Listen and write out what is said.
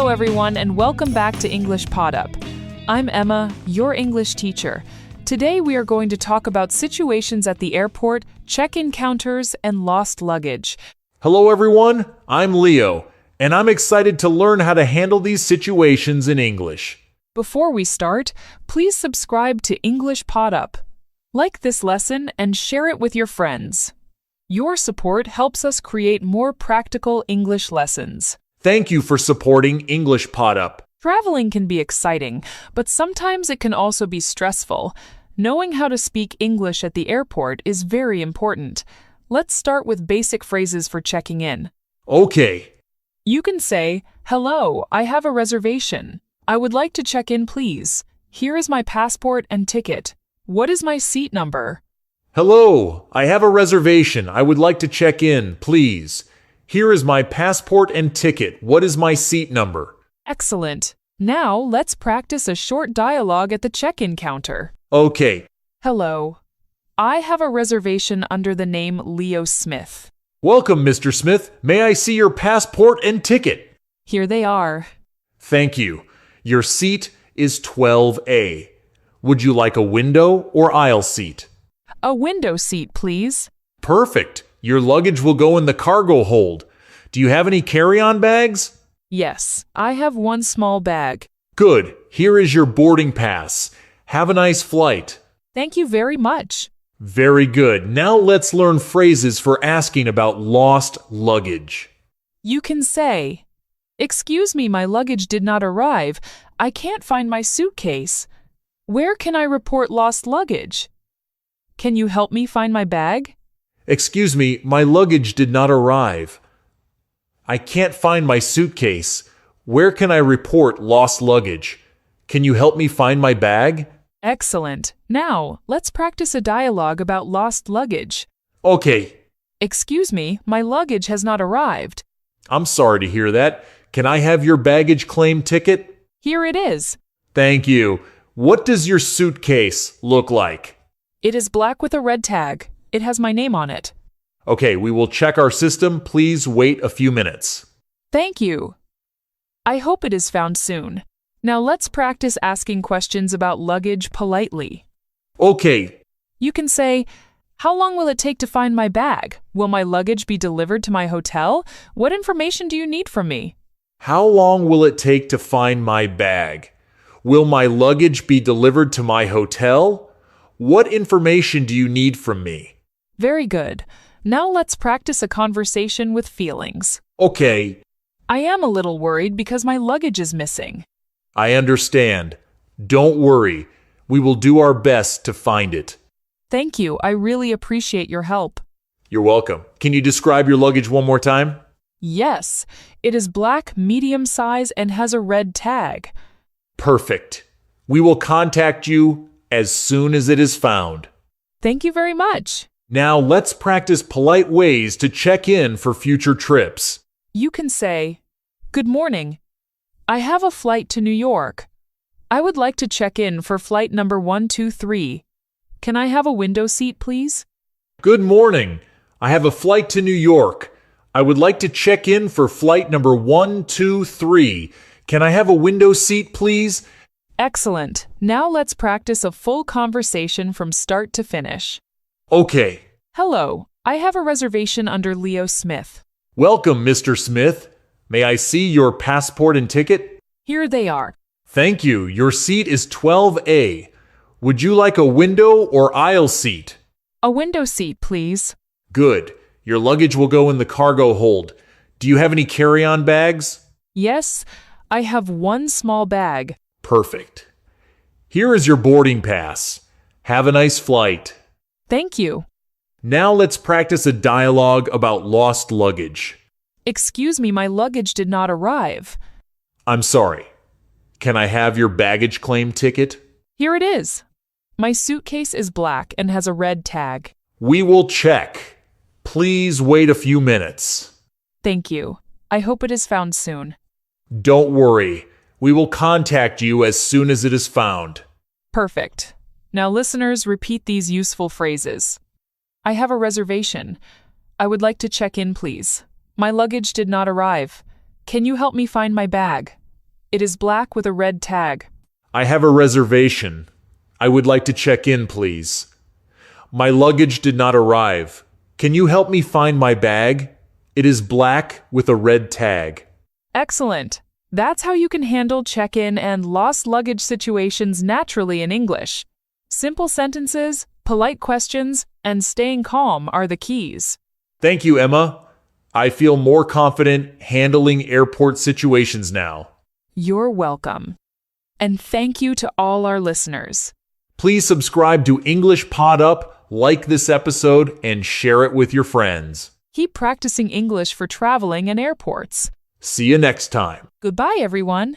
everyone, and welcome back to English Pod Up. I'm Emma, your English teacher. Today we are going to talk about situations at the airport, check-in counters, and lost luggage. Hello everyone, I'm Leo, and I'm excited to learn how to handle these situations in English. Before we start, please subscribe to English Pod Up. Like this lesson and share it with your friends. Your support helps us create more practical English lessons. Thank you for supporting English Pod Up. Traveling can be exciting, but sometimes it can also be stressful. Knowing how to speak English at the airport is very important. Let's start with basic phrases for checking in. Okay. You can say, "Hello, I have a reservation. I would like to check in, please. Here is my passport and ticket. What is my seat number?" Hello, I have a reservation. I would like to check in, please. Here is my passport and ticket. What is my seat number? Excellent. Now let's practice a short dialogue at the check-in counter. Okay. Hello. I have a reservation under the name Leo Smith. Welcome, Mr. Smith. May I see your passport and ticket? Here they are. Thank you. Your seat is 12A. Would you like a window or aisle seat? A window seat, please. Perfect. Your luggage will go in the cargo hold. Do you have any carry-on bags? Yes, I have one small bag. Good. Here is your boarding pass. Have a nice flight. Thank you very much. Very good. Now let's learn phrases for asking about lost luggage. You can say, "Excuse me, my luggage did not arrive. I can't find my suitcase. Where can I report lost luggage? Can you help me find my bag?" Excuse me, my luggage did not arrive. I can't find my suitcase. Where can I report lost luggage? Can you help me find my bag? Excellent. Now, let's practice a dialogue about lost luggage. Okay. Excuse me, my luggage has not arrived. I'm sorry to hear that. Can I have your baggage claim ticket? Here it is. Thank you. What does your suitcase look like? It is black with a red tag. It has my name on it. Okay, we will check our system. Please wait a few minutes. Thank you. I hope it is found soon. Now let's practice asking questions about luggage politely. Okay. You can say, "How long will it take to find my bag? Will my luggage be delivered to my hotel? What information do you need from me?" How long will it take to find my bag? Will my luggage be delivered to my hotel? What information do you need from me? Very good. Now let's practice a conversation with feelings. Okay. I am a little worried because my luggage is missing. I understand. Don't worry. We will do our best to find it. Thank you. I really appreciate your help. You're welcome. Can you describe your luggage one more time? Yes, it is black, medium size, and has a red tag. Perfect. We will contact you as soon as it is found. Thank you very much. Now let's practice polite ways to check in for future trips. You can say, "Good morning. I have a flight to New York. I would like to check in for flight number 123. Can I have a window seat, please?" Good morning. I have a flight to New York. I would like to check in for flight number 123. Can I have a window seat, please? Excellent. Now let's practice a full conversation from start to finish. Okay. Hello. I have a reservation under Leo Smith. Welcome, Mr. Smith. May I see your passport and ticket? Here they are. Thank you. Your seat is 12A. Would you like a window or aisle seat? A window seat, please. Good. Your luggage will go in the cargo hold. Do you have any carry-on bags? Yes, I have one small bag. Perfect. Here is your boarding pass. Have a nice flight. Thank you. Now let's practice a dialogue about lost luggage. Excuse me, my luggage did not arrive. I'm sorry. Can I have your baggage claim ticket? Here it is. My suitcase is black and has a red tag. We will check. Please wait a few minutes. Thank you. I hope it is found soon. Don't worry. We will contact you as soon as it is found. Perfect. Now, listeners, repeat these useful phrases. I have a reservation. I would like to check in, please. My luggage did not arrive. Can you help me find my bag? It is black with a red tag. I have a reservation. I would like to check in, please. My luggage did not arrive. Can you help me find my bag? It is black with a red tag. Excellent. That's how you can handle check-in and lost luggage situations naturally in English. Simple sentences, polite questions, and staying calm are the keys. Thank you, Emma. I feel more confident handling airport situations now. You're welcome. And thank you to all our listeners. Please subscribe to English Pod Up, like this episode, and share it with your friends. Keep practicing English for traveling and airports. See you next time. Goodbye, everyone.